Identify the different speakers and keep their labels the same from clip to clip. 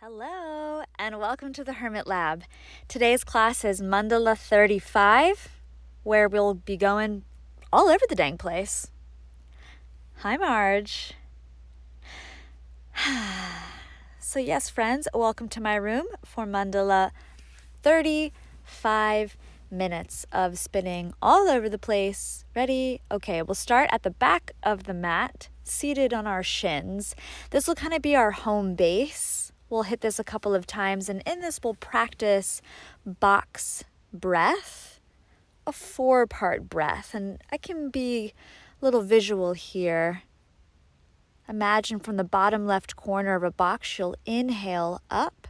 Speaker 1: Hello, and welcome to the Hermit Lab. Today's class is Mandala 35, where we'll be going all over the dang place. Hi, Marge. So yes, friends, welcome to my room for Mandala 35 minutes of spinning all over the place. Ready? Okay, we'll start at the back of the mat, seated on our shins. This will kind of be our home base. We'll hit this a couple of times, and in this we'll practice box breath, a 4-part breath. And I can be a little visual here. Imagine from the bottom left corner of a box, you'll inhale up.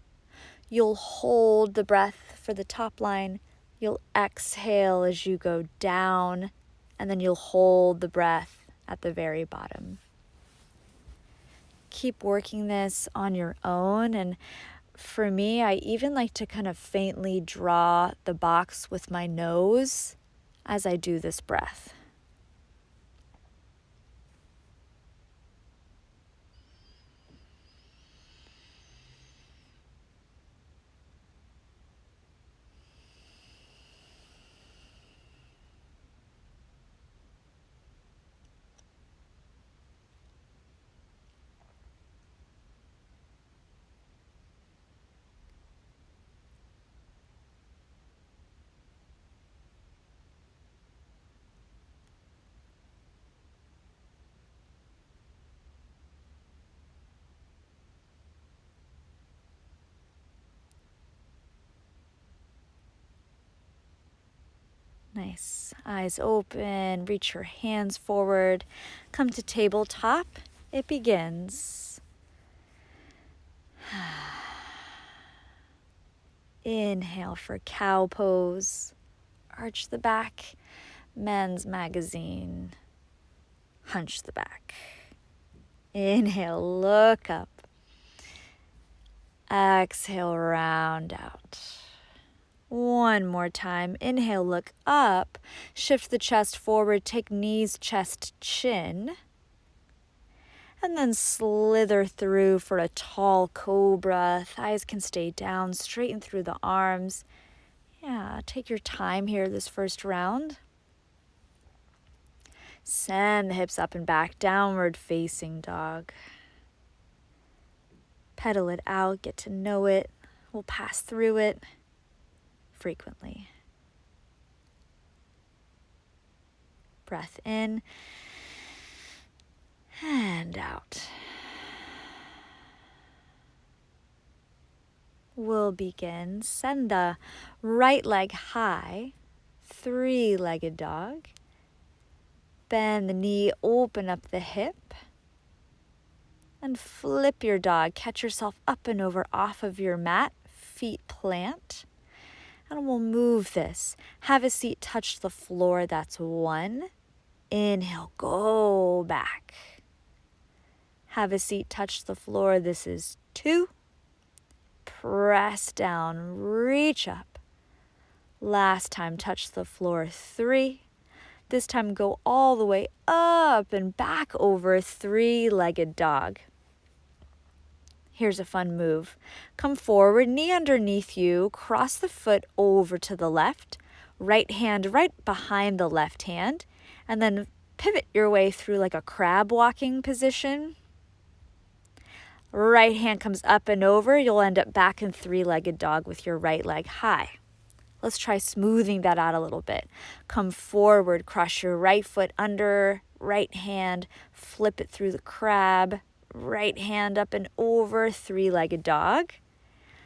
Speaker 1: You'll hold the breath for the top line. You'll exhale as you go down, and then you'll hold the breath at the very bottom. Keep working this on your own, and for me, I even like to kind of faintly draw the box with my nose as I do this breath. Nice. Eyes open, reach your hands forward, come to tabletop. It begins. Inhale for cow pose. Arch the back. Men's magazine. Hunch the back. Inhale, look up. Exhale, round out. One more time. Inhale, look up. Shift the chest forward. Take knees, chest, chin. And then slither through for a tall cobra. Thighs can stay down. Straighten through the arms. Yeah, take your time here this first round. Send the hips up and back. Downward facing dog. Pedal it out. Get to know it. We'll pass through it frequently. Breath in and out. We'll begin. Send the right leg high, 3-legged dog. Bend the knee, open up the hip, and flip your dog. Catch yourself up and over off of your mat, feet plant. And we'll move this. Have a seat touch the floor. That's 1. Inhale, go back. Have a seat touch the floor. This is 2. Press down, reach up. Last time, touch the floor. 3. This time, go all the way up and back over 3-legged dog. Here's a fun move. Come forward, knee underneath you, cross the foot over to the left, right hand right behind the left hand, and then pivot your way through like a crab walking position. Right hand comes up and over. You'll end up back in 3-legged dog with your right leg high. Let's try smoothing that out a little bit. Come forward, cross your right foot under, right hand, flip it through the crab, right hand up and over, 3-legged dog.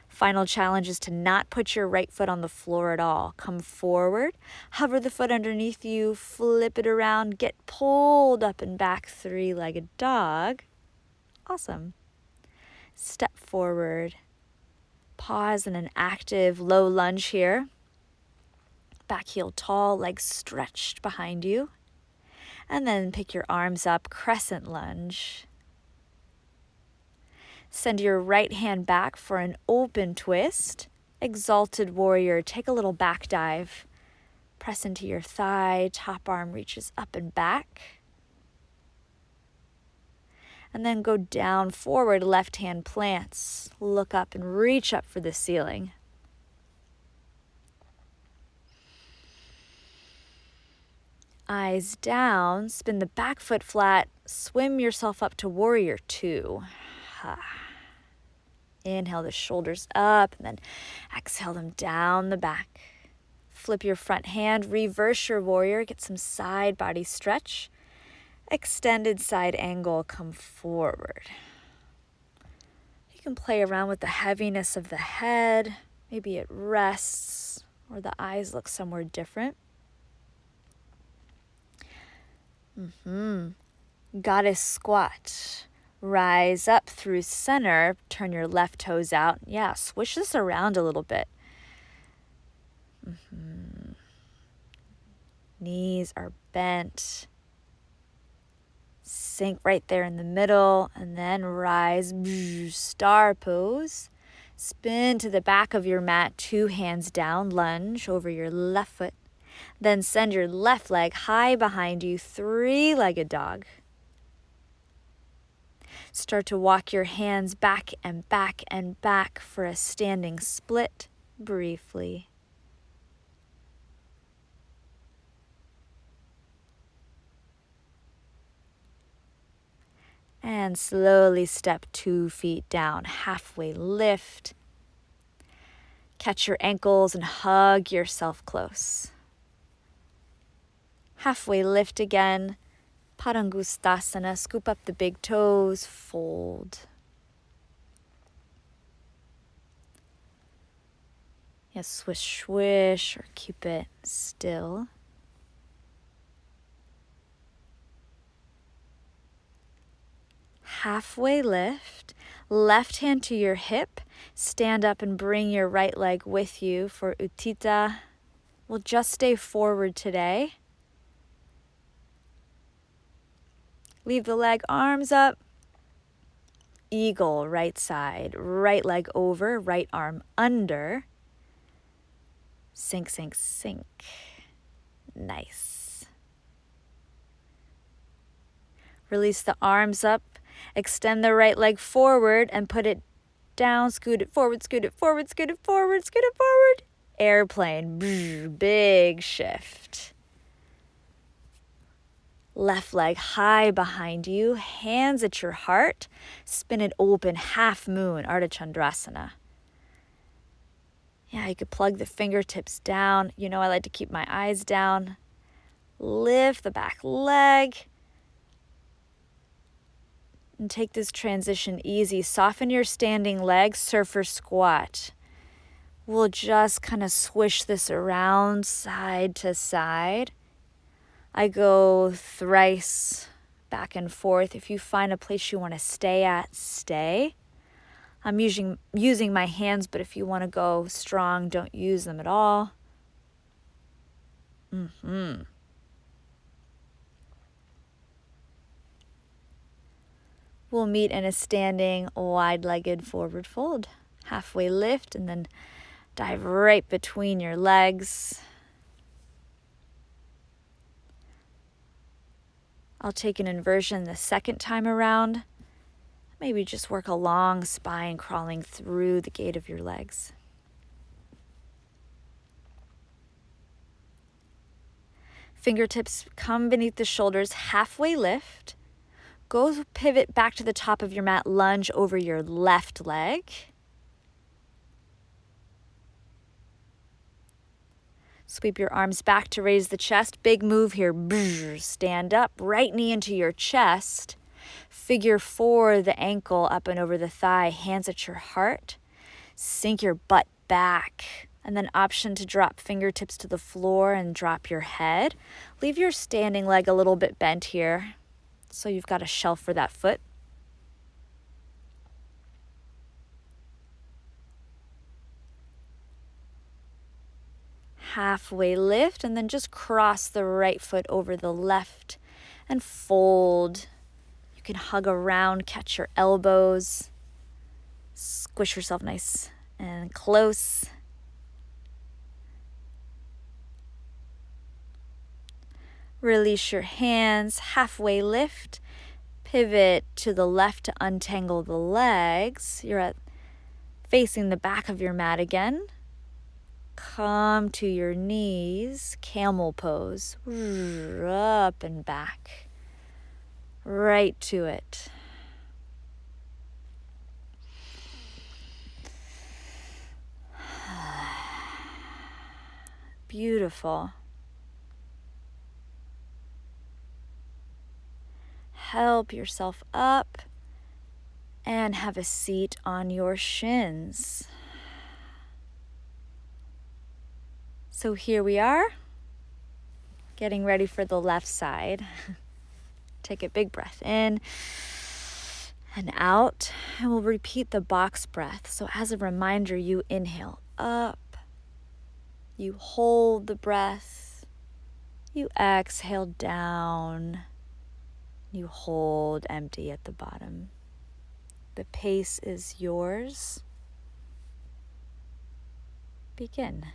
Speaker 1: Final challenge is to not put your right foot on the floor at all. Come forward, hover the foot underneath you, flip it around, get pulled up and back, 3-legged dog. Awesome. Step forward. Pause in an active low lunge here. Back heel tall, legs stretched behind you. And then pick your arms up, crescent lunge. Send your right hand back for an open twist. Exalted warrior, take a little back dive. Press into your thigh, top arm reaches up and back. And then go down, forward, left hand plants. Look up and reach up for the ceiling. Eyes down, spin the back foot flat, swim yourself up to warrior two. Inhale the shoulders up, and then exhale them down the back. Flip your front hand, reverse your warrior, get some side body stretch. Extended side angle, come forward. You can play around with the heaviness of the head. Maybe it rests or the eyes look somewhere different. Goddess squat. Rise up through center, turn your left toes out. Yeah, swish this around a little bit. Knees are bent. Sink right there in the middle, and then rise, star pose. Spin to the back of your mat, 2 hands down, lunge over your left foot. Then send your left leg high behind you, 3-legged dog. Start to walk your hands back and back and back for a standing split briefly. And slowly step 2 feet down, halfway lift. Catch your ankles and hug yourself close. Halfway lift again, Padangustasana, scoop up the big toes, fold. Yes, swish, swish, or keep it still. Halfway lift, left hand to your hip, stand up and bring your right leg with you for Utthita. We'll just stay forward today. Leave the leg, arms up. Eagle, right side, right leg over, right arm under. Sink, sink, sink. Nice. Release the arms up. Extend the right leg forward and put it down. Scoot it forward, scoot it forward, scoot it forward, scoot it forward. Airplane, big shift. Left leg high behind you, hands at your heart. Spin it open, half moon, Ardha Chandrasana. Yeah, you could plug the fingertips down. You know I like to keep my eyes down. Lift the back leg. And take this transition easy. Soften your standing leg, surfer squat. We'll just kind of swish this around side to side. I go thrice back and forth. If you find a place you want to stay at, stay. I'm using my hands, but if you want to go strong, don't use them at all. We'll meet in a standing, wide-legged forward fold. Halfway lift and then dive right between your legs. I'll take an inversion the second time around. Maybe just work a long spine crawling through the gate of your legs. Fingertips come beneath the shoulders, halfway lift. Go pivot back to the top of your mat, lunge over your left leg. Sweep your arms back to raise the chest. Big move here. Stand up, right knee into your chest. Figure 4, the ankle up and over the thigh, hands at your heart. Sink your butt back. And then option to drop fingertips to the floor and drop your head. Leave your standing leg a little bit bent here, so you've got a shelf for that foot. Halfway lift, and then just cross the right foot over the left and fold. You can hug around, catch your elbows. Squish yourself nice and close. Release your hands, halfway lift. Pivot to the left to untangle the legs. You're facing the back of your mat again. Come to your knees, camel pose, up and back, right to it. Beautiful. Help yourself up and have a seat on your shins. So here we are, getting ready for the left side. Take a big breath in and out, and we'll repeat the box breath. So as a reminder, you inhale up, you hold the breath, you exhale down, you hold empty at the bottom. The pace is yours. Begin.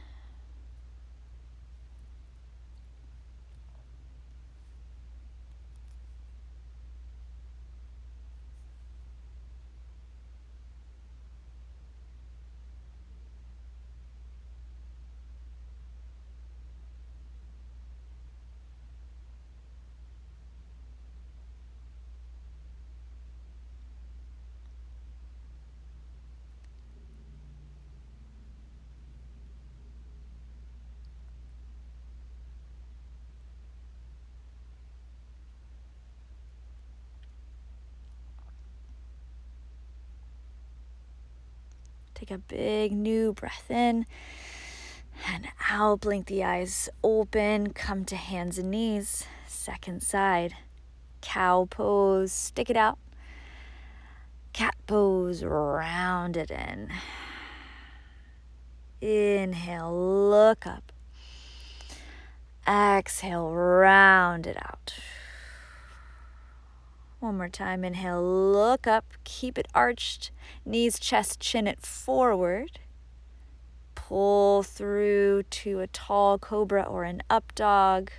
Speaker 1: Take a big new breath in and out. Blink the eyes open. Come to hands and knees. Second side. Cow pose. Stick it out. Cat pose. Round it in. Inhale. Look up. Exhale. Round it out. One more time. Inhale. Look up. Keep it arched. Knees, chest, chin it forward. Pull through to a tall cobra or an up dog.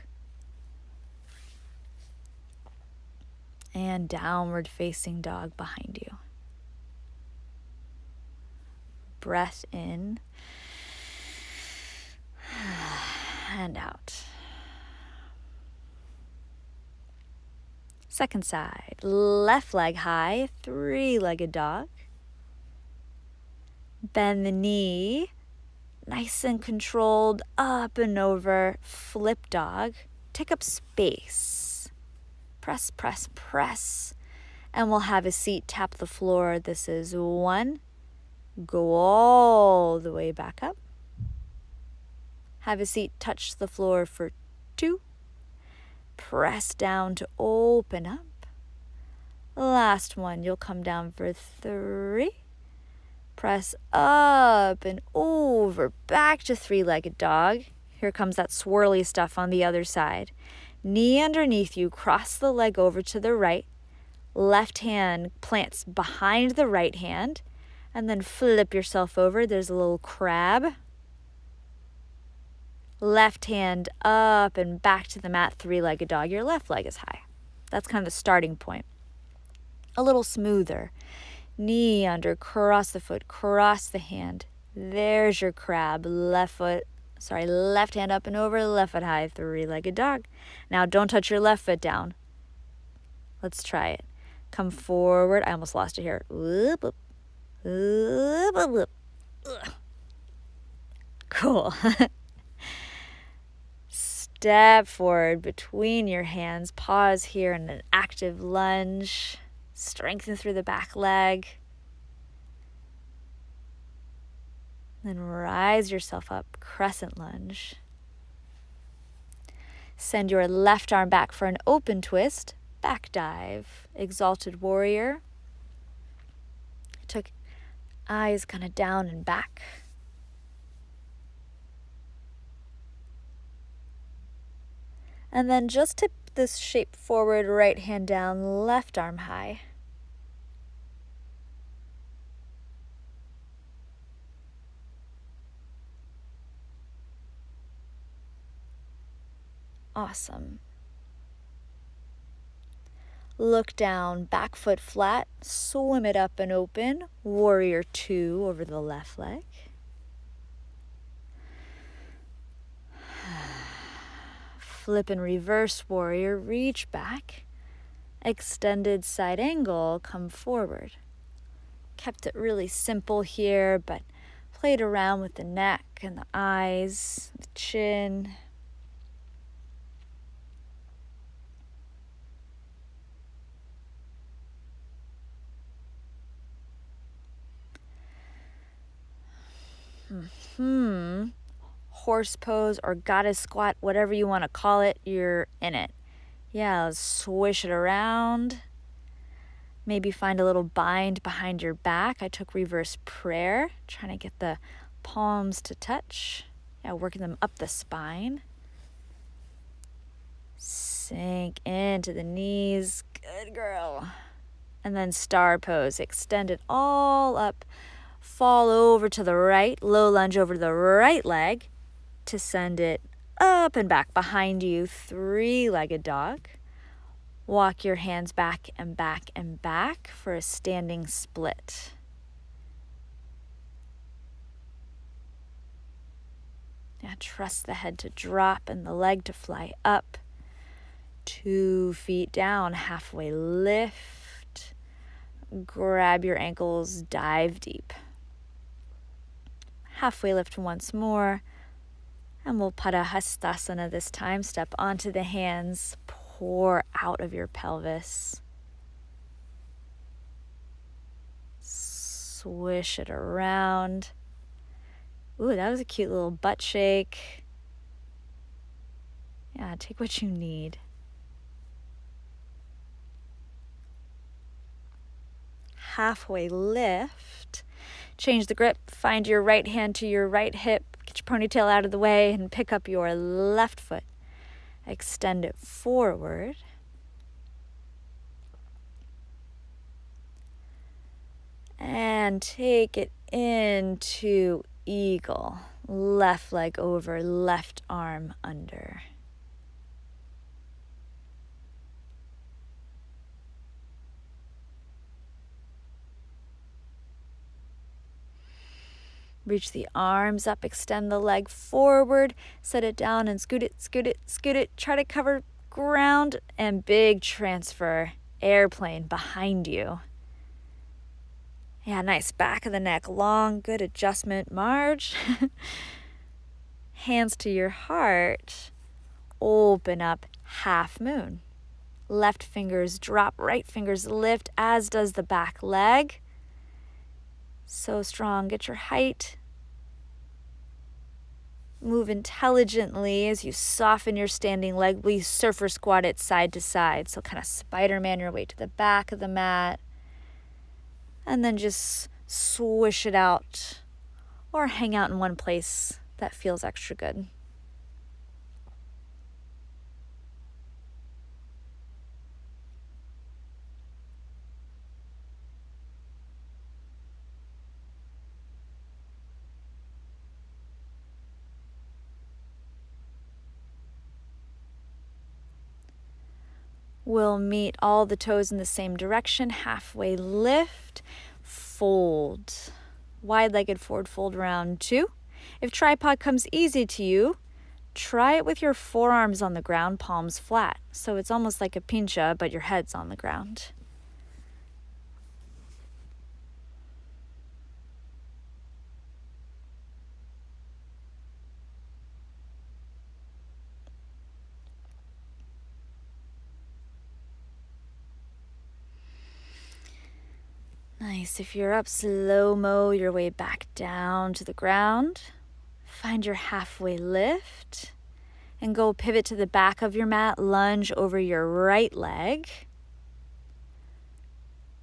Speaker 1: And downward facing dog behind you. Breath in and out. Second side, left leg high, three-legged dog. Bend the knee, nice and controlled, up and over, flip dog. Take up space. Press, press, press. And we'll have a seat, tap the floor. This is 1. Go all the way back up. Have a seat, touch the floor for 2. Press down to open up. Last one, you'll come down for 3. Press up and over, back to three-legged dog. Here comes that swirly stuff on the other side. Knee underneath you, cross the leg over to the right. Left hand plants behind the right hand, and then flip yourself over. There's a little crab. Left hand up and back to the mat, three-legged dog. Your left leg is high. That's kind of the starting point. A little smoother. Knee under, cross the foot, cross the hand. There's your crab. Left hand up and over, left foot high, three-legged dog. Now don't touch your left foot down. Let's try it. Come forward. I almost lost it here. Whoop, whoop. Whoop, whoop, whoop. Ugh. Cool. Step forward between your hands. Pause here in an active lunge. Strengthen through the back leg. Then rise yourself up, crescent lunge. Send your left arm back for an open twist, back dive, exalted warrior. Took eyes kind of down and back. And then just tip this shape forward, right hand down, left arm high. Awesome. Look down, back foot flat, swim it up and open. Warrior 2 over the left leg. Flip and reverse warrior, reach back. Extended side angle, come forward. Kept it really simple here, but played around with the neck and the eyes, the chin. Horse pose or goddess squat, whatever you want to call it, you're in it. Yeah, let's swish it around. Maybe find a little bind behind your back. I took reverse prayer, trying to get the palms to touch. Yeah, working them up the spine. Sink into the knees. Good girl. And then star pose. Extend it all up. Fall over to the right. Low lunge over the right leg to send it up and back behind you. Three-legged dog. Walk your hands back and back and back for a standing split. Now trust the head to drop and the leg to fly up. 2 feet down, halfway lift. Grab your ankles, dive deep. Halfway lift once more. And we'll Padahastasana this time. Step onto the hands, pour out of your pelvis. Swish it around. Ooh, that was a cute little butt shake. Yeah, take what you need. Halfway lift. Change the grip. Find your right hand to your right hip. Get your ponytail out of the way and pick up your left foot. Extend it forward. And take it into eagle. Left leg over, left arm under. Reach the arms up, extend the leg forward, set it down and scoot it, scoot it, scoot it. Try to cover ground and big transfer, airplane behind you. Yeah, nice. Back of the neck long, good adjustment. Marge. Hands to your heart. Open up, half moon. Left fingers drop, right fingers lift, as does the back leg. So strong. Get your height. Move intelligently as you soften your standing leg. We surfer squat it side to side. So kind of Spider-Man your way to the back of the mat. And then just swish it out or hang out in one place that feels extra good. We'll meet all the toes in the same direction. Halfway lift, fold. Wide-legged forward fold round 2. If tripod comes easy to you, try it with your forearms on the ground, palms flat. So it's almost like a pincha, but your head's on the ground. Nice. If you're up, slow-mo your way back down to the ground. Find your halfway lift and go pivot to the back of your mat. Lunge over your right leg.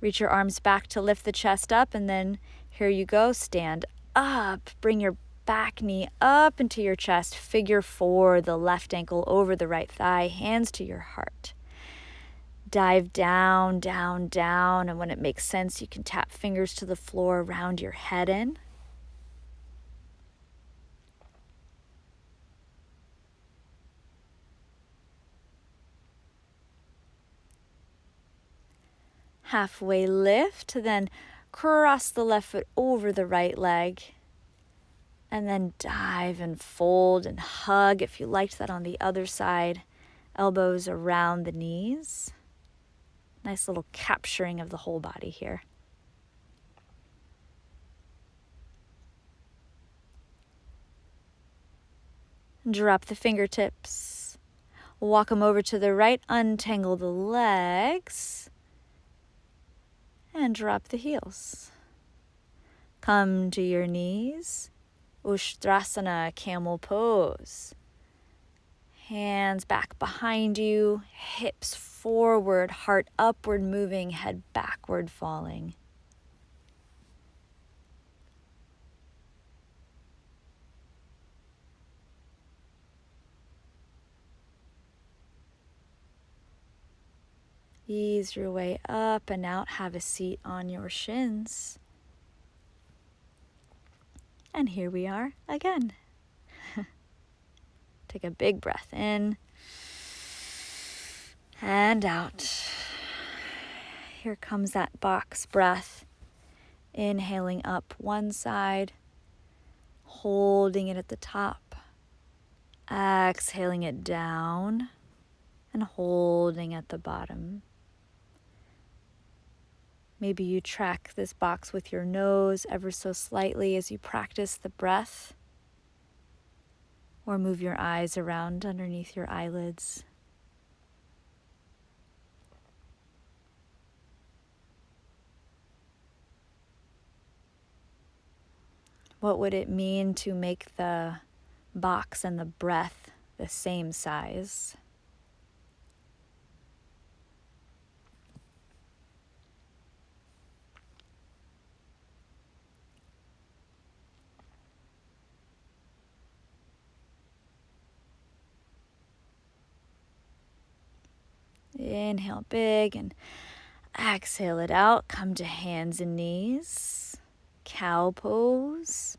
Speaker 1: Reach your arms back to lift the chest up, and then here you go. Stand up. Bring your back knee up into your chest. Figure 4, the left ankle over the right thigh. Hands to your heart. Dive down, down, down, and when it makes sense, you can tap fingers to the floor, round your head in. Halfway lift, then cross the left foot over the right leg. And then dive and fold and hug if you liked that on the other side. Elbows around the knees. Nice little capturing of the whole body here. Drop the fingertips. Walk them over to the right. Untangle the legs. And drop the heels. Come to your knees. Ushtrasana, camel pose. Hands back behind you. Hips forward, heart upward moving, head backward falling. Ease your way up and out. Have a seat on your shins. And here we are again. Take a big breath in and out. Here comes that box breath. Inhaling up one side, holding it at the top. Exhaling it down and holding at the bottom. Maybe you track this box with your nose ever so slightly as you practice the breath, or move your eyes around underneath your eyelids. What would it mean to make the box and the breath the same size? Inhale big and exhale it out. Come to hands and knees. Cow pose.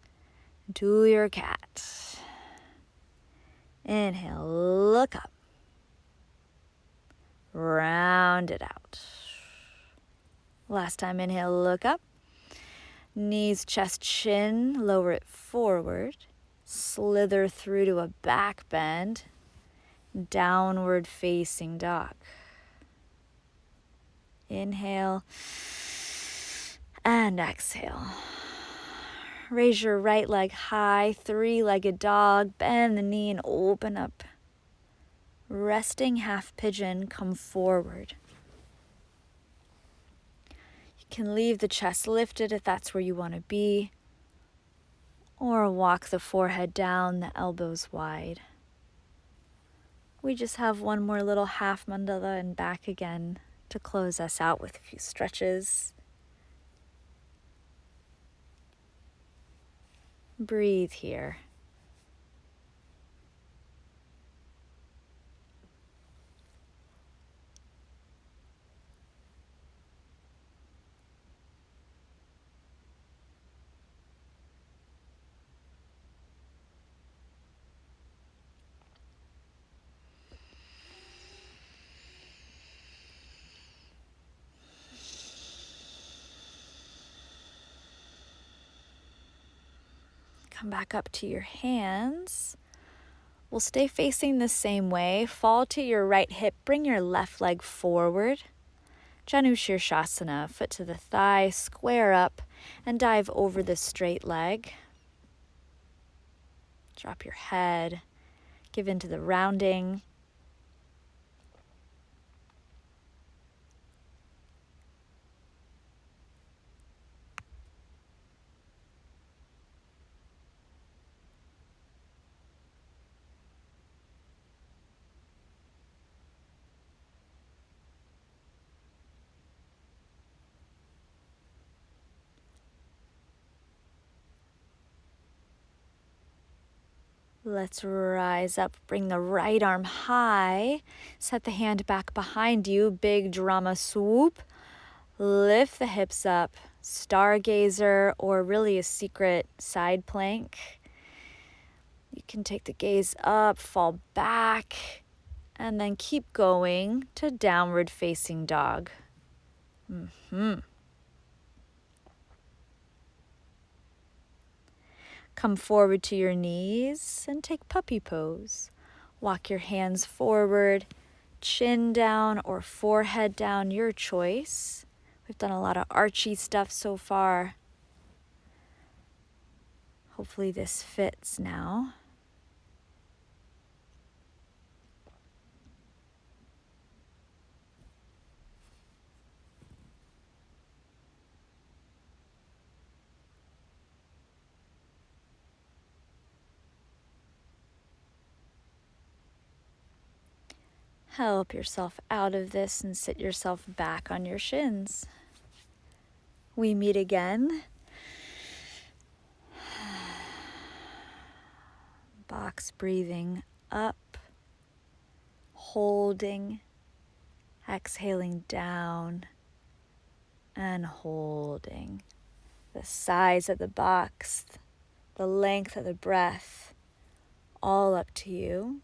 Speaker 1: Do your cat. Inhale, look up. Round it out. Last time, inhale, look up. Knees, chest, chin, lower it forward. Slither through to a back bend. Downward facing dog. Inhale and exhale. Raise your right leg high, three-legged dog. Bend the knee and open up. Resting half pigeon, come forward. You can leave the chest lifted if that's where you want to be, or walk the forehead down, the elbows wide. We just have one more little half mandala and back again to close us out with a few stretches. Breathe here. Come back up to your hands. We'll stay facing the same way. Fall to your right hip. Bring your left leg forward. Janu Shirshasana, foot to the thigh, square up, and dive over the straight leg. Drop your head. Give into the rounding. Let's rise up, bring the right arm high, set the hand back behind you, big drama swoop, lift the hips up, stargazer, or really a secret side plank. You can take the gaze up, fall back, and then keep going to downward facing dog. Come forward to your knees and take puppy pose. Walk your hands forward, chin down or forehead down, your choice. We've done a lot of archy stuff so far. Hopefully this fits now. Help yourself out of this and sit yourself back on your shins. We meet again. Box breathing up, holding, exhaling down, and holding. The size of the box, the length of the breath, all up to you.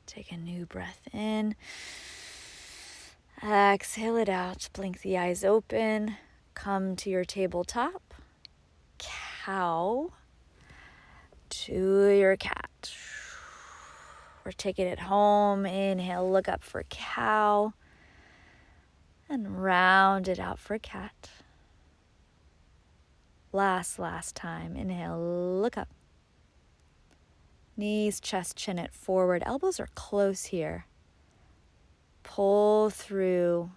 Speaker 1: Take a new breath in. Exhale it out. Blink the eyes open. Come to your tabletop. Cow to your cat. We're taking it home. Inhale, look up for cow. And round it out for cat. Last time. Inhale, look up. Knees, chest, chin it forward. Elbows are close here. Pull through.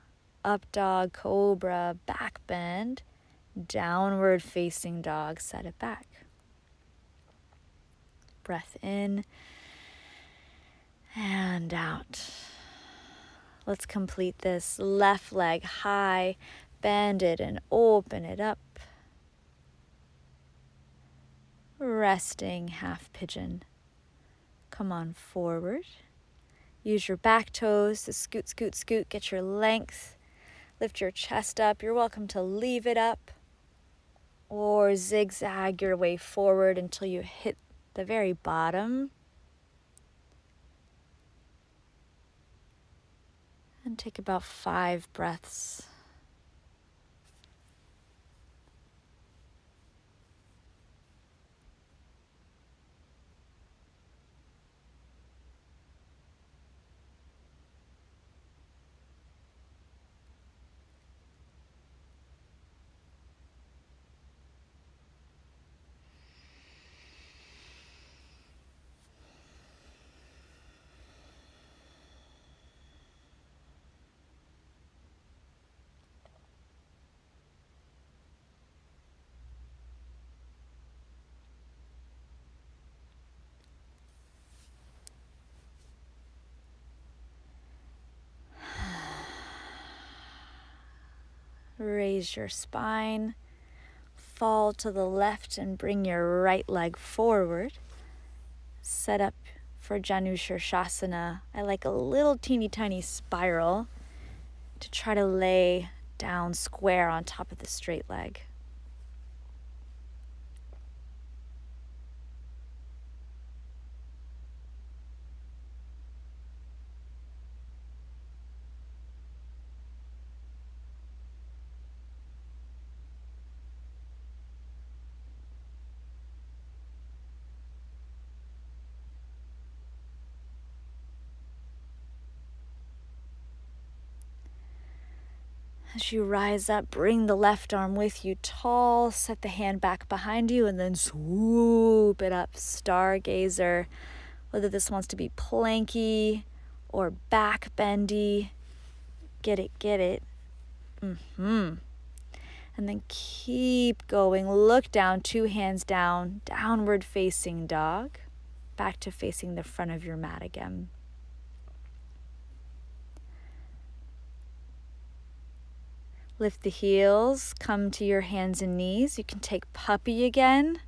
Speaker 1: Up dog, cobra, back bend. Downward facing dog, set it back. Breath in and out. Let's complete this. Left leg high, bend it and open it up. Resting half pigeon. Come on forward. Use your back toes to scoot, scoot, scoot. Get your length. Lift your chest up. You're welcome to leave it up or zigzag your way forward until you hit the very bottom. And take about 5 breaths. Raise your spine, fall to the left and bring your right leg forward. Set up for Janu Shirshasana. I like a little teeny tiny spiral to try to lay down square on top of the straight leg. As you rise up, bring the left arm with you tall, set the hand back behind you, and then swoop it up, stargazer. Whether this wants to be planky or back bendy, get it. And then keep going, look down, 2 hands down, downward facing dog, back to facing the front of your mat again. Lift the heels, come to your hands and knees. You can take puppy again,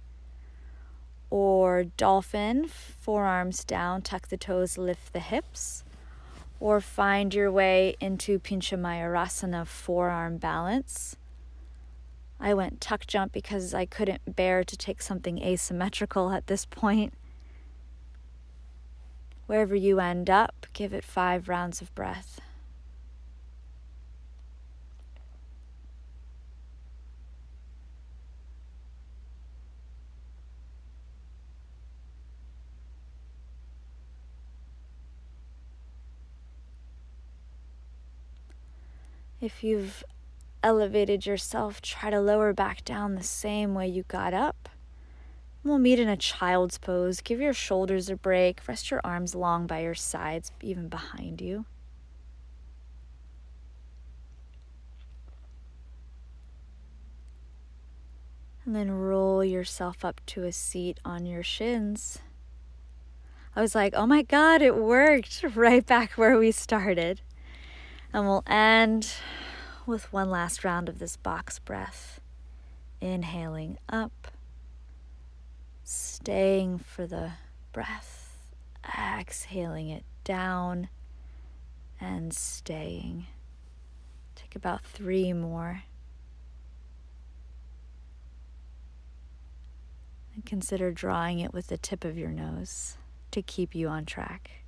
Speaker 1: or dolphin, forearms down, tuck the toes, lift the hips, or find your way into Pincha Mayurasana, forearm balance. I went tuck jump because I couldn't bear to take something asymmetrical at this point. Wherever you end up, give it 5 rounds of breath. If you've elevated yourself, try to lower back down the same way you got up. We'll meet in a child's pose. Give your shoulders a break. Rest your arms long by your sides, even behind you. And then roll yourself up to a seat on your shins. I was like, oh my God, it worked. Right back where we started. And we'll end with one last round of this box breath. Inhaling up, staying for the breath, exhaling it down, and staying. Take about 3 more. And consider drawing it with the tip of your nose to keep you on track.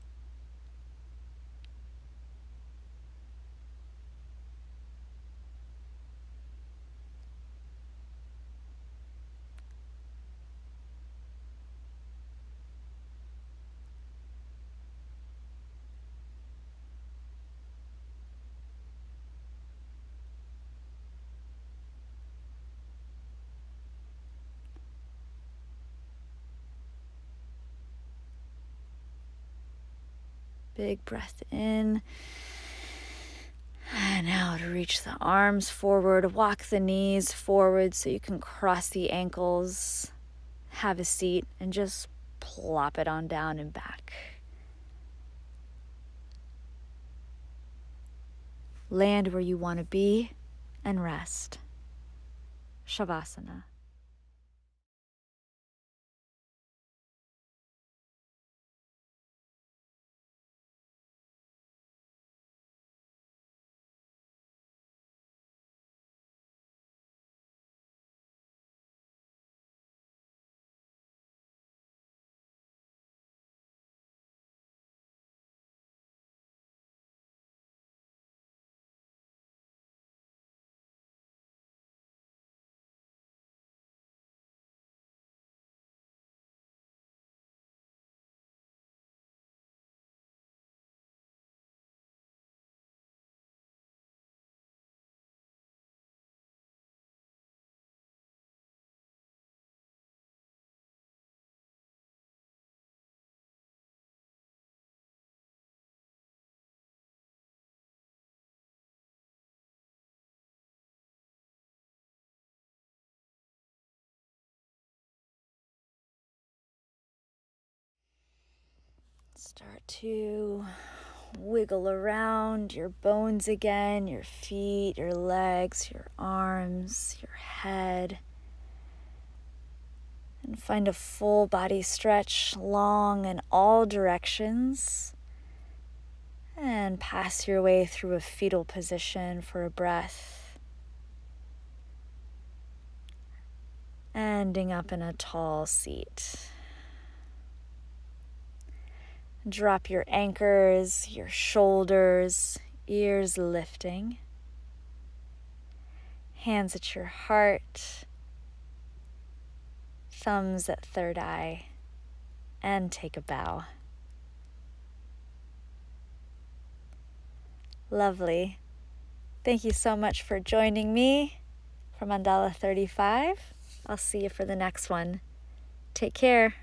Speaker 1: Big breath in. And now to reach the arms forward, walk the knees forward so you can cross the ankles, have a seat, and just plop it on down and back. Land where you want to be and rest. Shavasana. Start to wiggle around your bones again, your feet, your legs, your arms, your head. And find a full body stretch, long in all directions. And pass your way through a fetal position for a breath. Ending up in a tall seat. Drop your anchors, your shoulders, ears lifting. Hands at your heart, thumbs at third eye, and take a bow. Lovely. Thank you so much for joining me for Mandala 35. I'll see you for the next one. Take care.